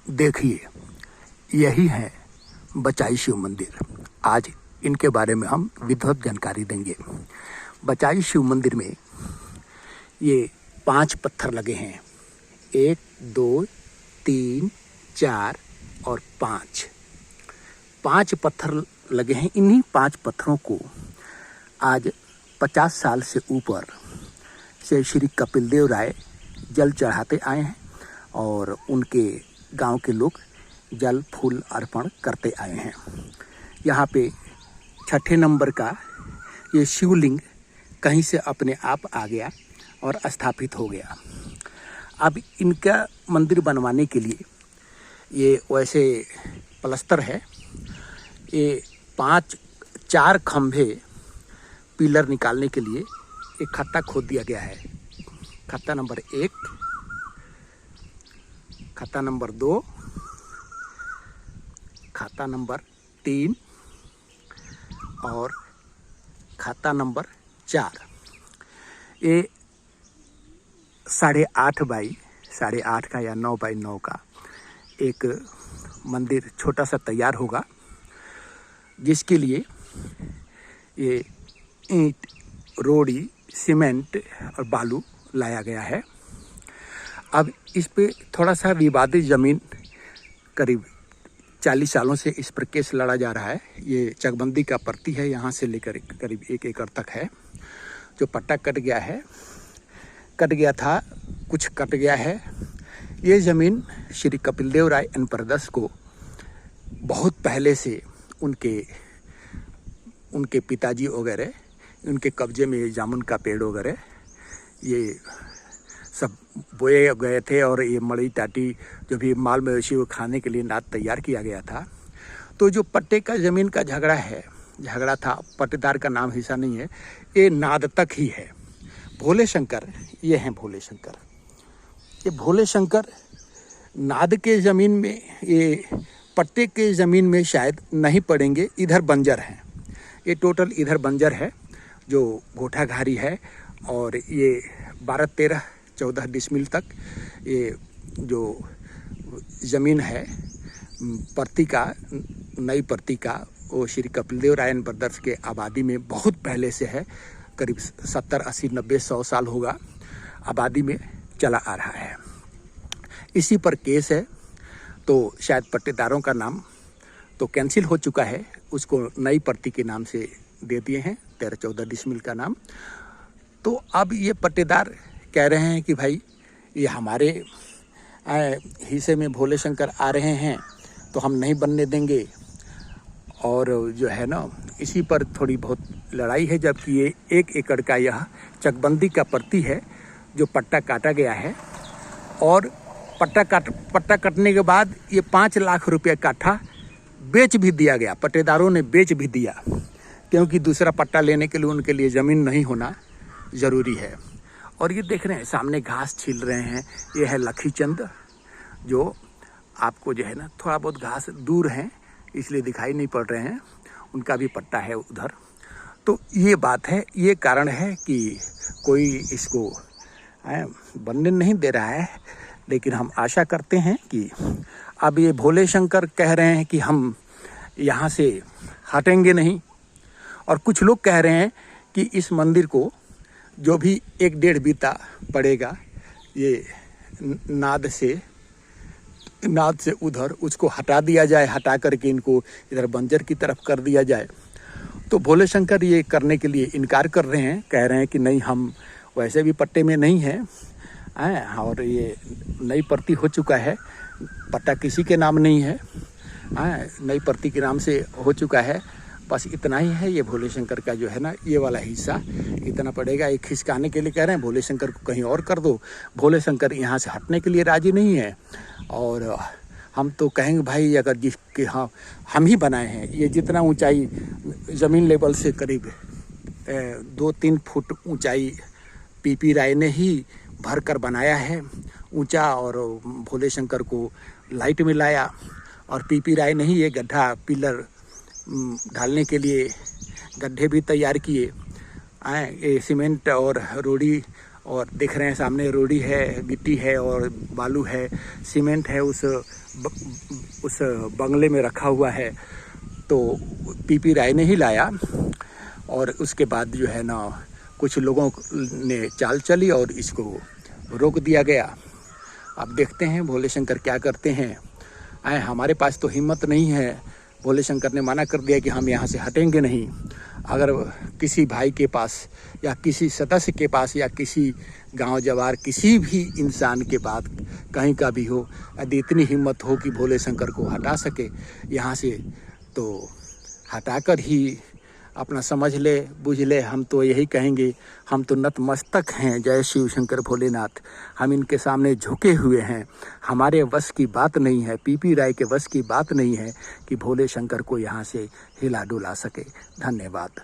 देखिए, यही है बचाई शिव मंदिर। आज इनके बारे में हम विधिवत जानकारी देंगे। बचाई शिव मंदिर में ये 5 पत्थर लगे हैं। 1, 2, 3, 4 और 5 पत्थर लगे हैं। इन्हीं 5 पत्थरों को आज 50 साल से ऊपर से श्री कपिल देव राय जल चढ़ाते आए हैं और उनके गांव के लोग जल फूल अर्पण करते आए हैं। यहाँ पे 6ठे नंबर का ये शिवलिंग कहीं से अपने आप आ गया और स्थापित हो गया। अब इनका मंदिर बनवाने के लिए ये वैसे पलस्तर है। ये 4 खंभे पिलर निकालने के लिए एक खत्ता खोद दिया गया है। खत्ता नंबर 1, खत्ता नंबर 2, खाता नंबर 3 और खाता नंबर 4। ये 8.5 बाई 8.5 का या 9 बाई 9 का एक मंदिर छोटा सा तैयार होगा, जिसके लिए ये ईंट, रोड़ी, सीमेंट और बालू लाया गया है। अब इस पे थोड़ा सा विवादित ज़मीन, करीब 40 सालों से इस पर केस लड़ा जा रहा है। ये चकबंदी का पर्ती है, यहाँ से लेकर करीब 1 एकड़ तक है। जो पट्टा कट गया था, कुछ कट गया है। ये ज़मीन श्री कपिल देव राय एंड ब्रदर्स को बहुत पहले से उनके पिताजी वगैरह उनके कब्जे में जामुन का पेड़ वगैरह ये सब बोए गए थे और ये मड़ई टाटी जो भी माल मवेशी को खाने के लिए नाद तैयार किया गया था। तो जो पट्टे का ज़मीन का झगड़ा था, पट्टेदार का नाम हिस्सा नहीं है, ये नाद तक ही है। भोले शंकर, ये हैं भोले शंकर। ये भोले शंकर नाद के ज़मीन में, ये पट्टे के ज़मीन में शायद नहीं पड़ेंगे। इधर बंजर हैं, ये टोटल इधर बंजर है जो गोठा घारी है। और ये 12, 13, 14 डिसमिल तक ये जो ज़मीन है पर्ती का, नई पर्ती का, वो श्री कपिल देव राय एंड ब्रदर्स के आबादी में बहुत पहले से है। करीब 70, 80, 90, 100 साल होगा आबादी में चला आ रहा है। इसी पर केस है। तो शायद पट्टेदारों का नाम तो कैंसिल हो चुका है, उसको नई पर्ती के नाम से दे दिए हैं, 13, 14 डिसमिल का नाम। तो अब ये पट्टेदार कह रहे हैं कि भाई ये हमारे हिस्से में भोले शंकर आ रहे हैं तो हम नहीं बनने देंगे। और जो है ना, इसी पर थोड़ी बहुत लड़ाई है, जबकि ये 1 एकड़ का यह चकबंदी का पर्ती है जो पट्टा काटा गया है। और पट्टा कटने के बाद ये 5 लाख रुपये काठा बेच भी दिया गया। पट्टेदारों ने बेच भी दिया, क्योंकि दूसरा पट्टा लेने के लिए उनके लिए ज़मीन नहीं होना ज़रूरी है। और ये देख रहे हैं सामने घास छील रहे हैं, ये है लखीचंद, जो आपको जो है ना थोड़ा बहुत घास दूर हैं इसलिए दिखाई नहीं पड़ रहे हैं, उनका भी पट्टा है उधर। तो ये बात है, ये कारण है कि कोई इसको बनने नहीं दे रहा है। लेकिन हम आशा करते हैं कि अब ये भोले शंकर कह रहे हैं कि हम यहाँ से हटेंगे नहीं। और कुछ लोग कह रहे हैं कि इस मंदिर को जो भी 1-1.5 बीता पड़ेगा, ये नाद से उधर उसको हटा दिया जाए, हटा करके इनको इधर बंजर की तरफ कर दिया जाए। तो भोले शंकर ये करने के लिए इनकार कर रहे हैं, कह रहे हैं कि नहीं, हम वैसे भी पट्टे में नहीं हैं और ये नई पर्ती हो चुका है, पट्टा किसी के नाम नहीं है, नई पर्ती के नाम से हो चुका है। बस इतना ही है। ये भोले शंकर का जो है ना, ये वाला हिस्सा इतना पड़ेगा। एक खिसकाने के लिए कह रहे हैं, भोले शंकर को कहीं और कर दो। भोले शंकर यहाँ से हटने के लिए राजी नहीं है। और हम तो कहेंगे भाई, अगर जिसके हम ही बनाए हैं, ये जितना ऊंचाई ज़मीन लेवल से करीब 2-3 फुट ऊंचाई पीपी राय ने ही भर कर बनाया है ऊंचा। और भोले शंकर को लाइट में लाया और पीपी राय ने ही ये गड्ढा पिलर ढालने के लिए गड्ढे भी तैयार किए। ये सीमेंट और रोड़ी और देख रहे हैं सामने रोड़ी है, गिट्टी है और बालू है, सीमेंट है, उस बंगले में रखा हुआ है। तो पीपी राय ने ही लाया और उसके बाद जो है ना कुछ लोगों ने चाल चली और इसको रोक दिया गया। अब देखते हैं भोले शंकर क्या करते हैं। हमारे पास तो हिम्मत नहीं है, भोले शंकर ने मना कर दिया कि हम यहाँ से हटेंगे नहीं। अगर किसी भाई के पास या किसी सदस्य के पास या किसी गांव जवार किसी भी इंसान के पास कहीं का भी हो, यदि इतनी हिम्मत हो कि भोले शंकर को हटा सके यहाँ से, तो हटाकर ही अपना समझ ले बुझ ले। हम तो यही कहेंगे, हम तो नतमस्तक हैं, जय शिव शंकर भोलेनाथ। हम इनके सामने झुके हुए हैं। हमारे वश की बात नहीं है, पीपी राय के वश की बात नहीं है कि भोले शंकर को यहाँ से हिला डुला सके। धन्यवाद।